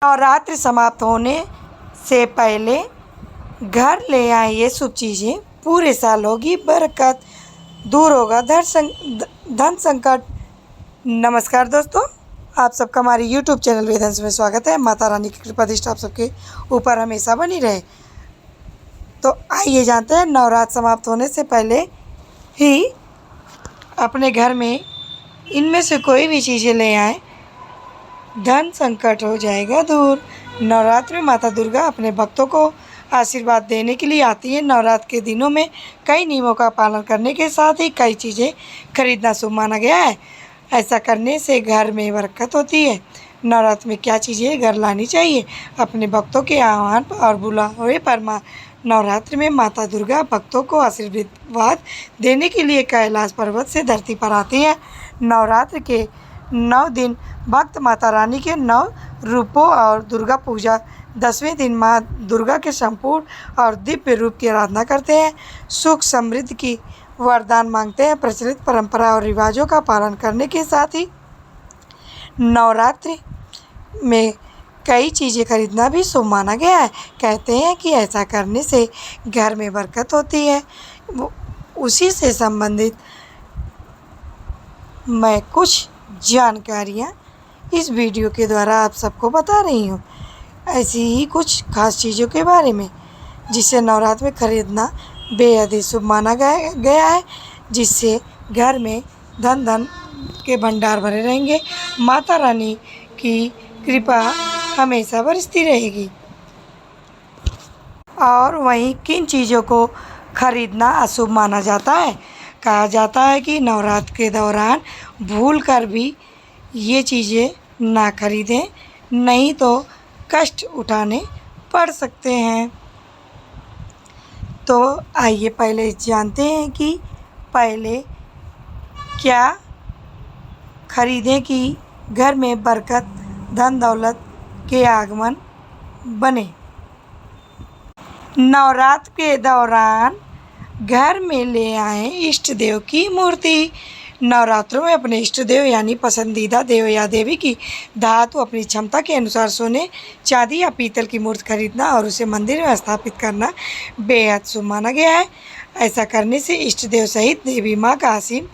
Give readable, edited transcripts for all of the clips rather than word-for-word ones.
नवरात्रि समाप्त होने से पहले घर ले आए ये शुभ चीज़ें, पूरे साल होगी बरकत, दूर होगा धन संकट। नमस्कार दोस्तों, आप सबका हमारे YouTube चैनल वेदहंस में स्वागत है। माता रानी की कृपा दृष्टि आप सबके ऊपर हमेशा बनी रहे। तो आइए जानते हैं, नवरात्र समाप्त होने से पहले ही अपने घर में इनमें से कोई भी चीज़ें ले आएँ, धन संकट हो जाएगा दूर। नवरात्र में माता दुर्गा अपने भक्तों को आशीर्वाद देने के लिए आती है। नवरात्र के दिनों में कई नियमों का पालन करने के साथ ही कई चीज़ें खरीदना शुभ माना गया है। ऐसा करने से घर में बरकत होती है। नवरात्र में क्या चीज़ें घर लानी चाहिए? अपने भक्तों के आह्वान और बुलावे पर नवरात्र में माता दुर्गा भक्तों को आशीर्वाद देने के लिए कैलाश पर्वत से धरती पर आती है। नवरात्र के 9 दिन भक्त माता रानी के 9 रूपों और दुर्गा पूजा 10वें दिन माँ दुर्गा के संपूर्ण और दिव्य रूप की आराधना करते हैं। सुख समृद्धि की वरदान मांगते हैं। प्रचलित परंपरा और रिवाजों का पालन करने के साथ ही नवरात्रि में कई चीज़ें खरीदना भी शुभ माना गया है। कहते हैं कि ऐसा करने से घर में बरकत होती है। उसी से संबंधित मैं कुछ जानकारियाँ इस वीडियो के द्वारा आप सबको बता रही हूँ, ऐसी ही कुछ खास चीज़ों के बारे में जिसे नवरात्र में खरीदना बेहद ही शुभ माना गया है, जिससे घर में धन के भंडार भरे रहेंगे। माता रानी की कृपा हमेशा बरसती रहेगी। और वहीं किन चीज़ों को खरीदना अशुभ माना जाता है? कहा जाता है कि नवरात्र के दौरान भूल कर भी ये चीज़ें ना खरीदें, नहीं तो कष्ट उठाने पड़ सकते हैं। तो आइए पहले जानते हैं कि पहले क्या खरीदें कि घर में बरकत धन दौलत के आगमन बने। नवरात्र के दौरान घर में ले आएं इष्ट देव की मूर्ति। नवरात्रों में अपने इष्ट देव यानी पसंदीदा देव या देवी की धातु अपनी क्षमता के अनुसार सोने, चांदी या पीतल की मूर्ति खरीदना और उसे मंदिर में स्थापित करना बेहद शुभ माना गया है। ऐसा करने से इष्ट देव सहित देवी माँ का असीम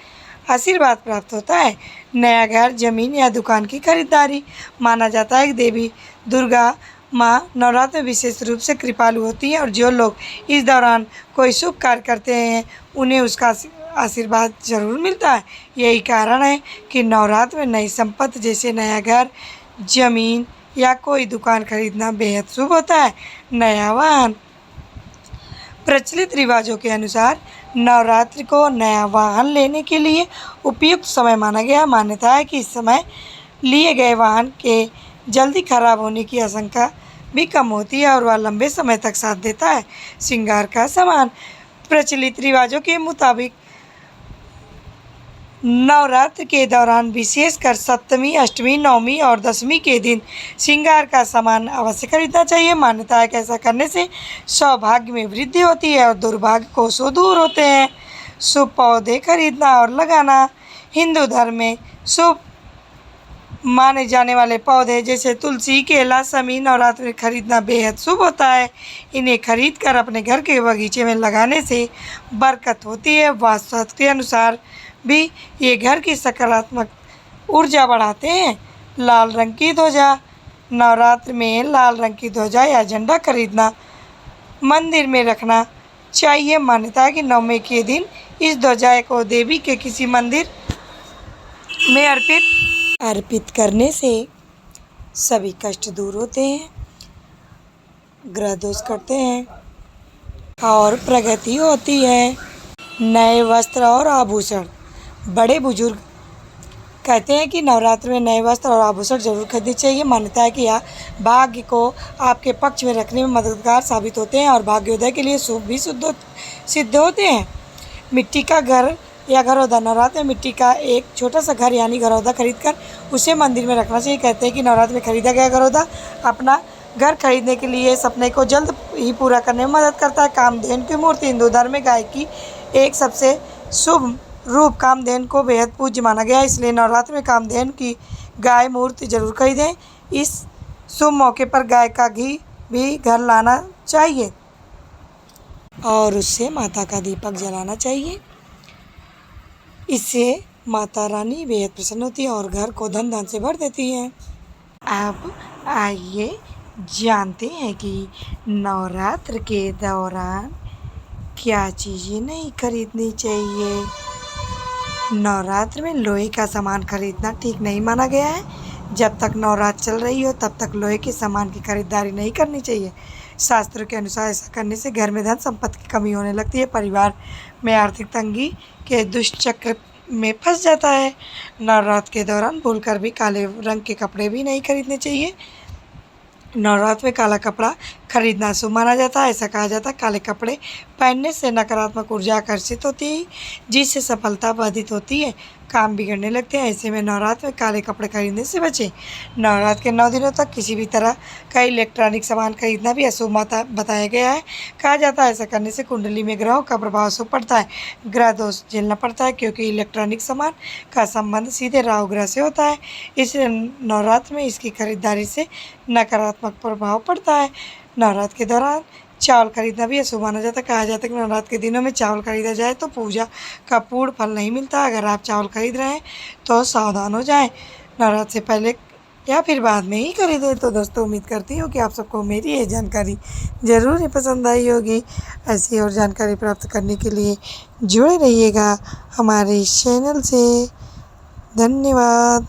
आशीर्वाद प्राप्त होता है। नया घर, जमीन या दुकान की खरीदारी। माना जाता है कि देवी दुर्गा माँ नवरात्र में विशेष रूप से कृपालु होती हैं और जो लोग इस दौरान कोई शुभ कार्य करते हैं उन्हें उसका आशीर्वाद जरूर मिलता है। यही कारण है कि नवरात्र में नई संपत्ति जैसे नया घर, जमीन या कोई दुकान खरीदना बेहद शुभ होता है। नया वाहन। प्रचलित रिवाजों के अनुसार नवरात्रि को नया वाहन लेने के लिए उपयुक्त समय माना गया। मान्यता है कि इस समय लिए गए वाहन के जल्दी खराब होने की आशंका भी कम होती है और वह लंबे समय तक साथ देता है। श्रृंगार का सामान। प्रचलित रिवाजों के मुताबिक नवरात्र के दौरान विशेषकर सप्तमी, अष्टमी, नवमी और दशमी के दिन श्रृंगार का सामान अवश्य खरीदना चाहिए। मान्यता है कि ऐसा करने से सौभाग्य में वृद्धि होती है और दुर्भाग्य कोसों दूर होते हैं। शुभ पौधे खरीदना और लगाना। हिंदू धर्म में शुभ माने जाने वाले पौधे जैसे तुलसी, केला, शमी नवरात्र में खरीदना बेहद शुभ होता है। इन्हें खरीद कर अपने घर के बगीचे में लगाने से बरकत होती है। वास्तु के अनुसार भी ये घर की सकारात्मक ऊर्जा बढ़ाते हैं। लाल रंग की ध्वजा। नवरात्र में लाल रंग की ध्वजा या झंडा खरीदना मंदिर में रखना चाहिए। मान्यता है कि नवमी के दिन इस ध्वजा को देवी के किसी मंदिर में अर्पित करने से सभी कष्ट दूर होते हैं, ग्रह दोष कटते हैं और प्रगति होती है। नए वस्त्र और आभूषण। बड़े बुजुर्ग कहते हैं कि नवरात्र में नए वस्त्र और आभूषण जरूर खरीदने चाहिए। मान्यता है कि यह भाग्य को आपके पक्ष में रखने में मददगार साबित होते हैं और भाग्योदय के लिए शुभ भी सिद्ध होते हैं। मिट्टी का घर या घरौदा। नवरात्र में मिट्टी का एक छोटा सा घर यानी घरौदा खरीदकर उसे मंदिर में रखना चाहिए। कहते हैं कि नवरात्र में खरीदा गया घरौदा अपना घर खरीदने के लिए सपने को जल्द ही पूरा करने में मदद करता है। कामधेनु की मूर्ति। हिंदू धर्म में गाय की एक सबसे शुभ रूप कामधेनु को बेहद पूज्य माना गया है, इसलिए नवरात्र में कामधेनु की गाय मूर्ति जरूर खरीदें। इस शुभ मौके पर गाय का घी भी घर लाना चाहिए और उससे माता का दीपक जलाना चाहिए। इससे माता रानी बेहद प्रसन्न होती है और घर को धन धन से भर देती है। अब आइए जानते हैं कि नवरात्र के दौरान क्या चीज़ें नहीं खरीदनी चाहिए। नवरात्र में लोहे का सामान खरीदना ठीक नहीं माना गया है। जब तक नवरात्र चल रही हो तब तक लोहे के सामान की खरीदारी नहीं करनी चाहिए। शास्त्रों के अनुसार ऐसा करने से घर में धन संपत्ति की कमी होने लगती है, परिवार में आर्थिक तंगी के दुष्चक्र में फंस जाता है। नवरात्र के दौरान भूलकर भी काले रंग के कपड़े भी नहीं खरीदने चाहिए। नवरात्र में काला कपड़ा खरीदना शुभ माना जाता है। ऐसा कहा जाता है काले कपड़े पहनने से नकारात्मक ऊर्जा आकर्षित होती है, जिससे सफलता बाधित होती है, काम बिगड़ने लगते हैं। ऐसे में नवरात्र में काले कपड़े खरीदने से बचें। नवरात्र के 9 दिनों तक किसी भी तरह का इलेक्ट्रॉनिक सामान खरीदना भी अशुभ बताया गया है। कहा जाता है ऐसा करने से कुंडली में ग्रहों का प्रभाव शुभ पड़ता है, ग्रह दोष झेलना पड़ता है, क्योंकि इलेक्ट्रॉनिक सामान का संबंध सीधे राहु ग्रह से होता है। इसलिए नवरात्र में इसकी खरीदारी से नकारात्मक प्रभाव पड़ता है। नवरात्र के दौरान चावल खरीदना भी अशुभ माना जाता है। कहा जाता है कि नवरात्र के दिनों में चावल खरीदा जाए तो पूजा का पूर्ण फल नहीं मिलता। अगर आप चावल खरीद रहे हैं तो सावधान हो जाएं। नवरात्र से पहले या फिर बाद में ही खरीदें। तो दोस्तों, उम्मीद करती हूँ कि आप सबको मेरी ये जानकारी ज़रूर ही पसंद आई होगी। ऐसी और जानकारी प्राप्त करने के लिए जुड़े रहिएगा हमारे इस चैनल से। धन्यवाद।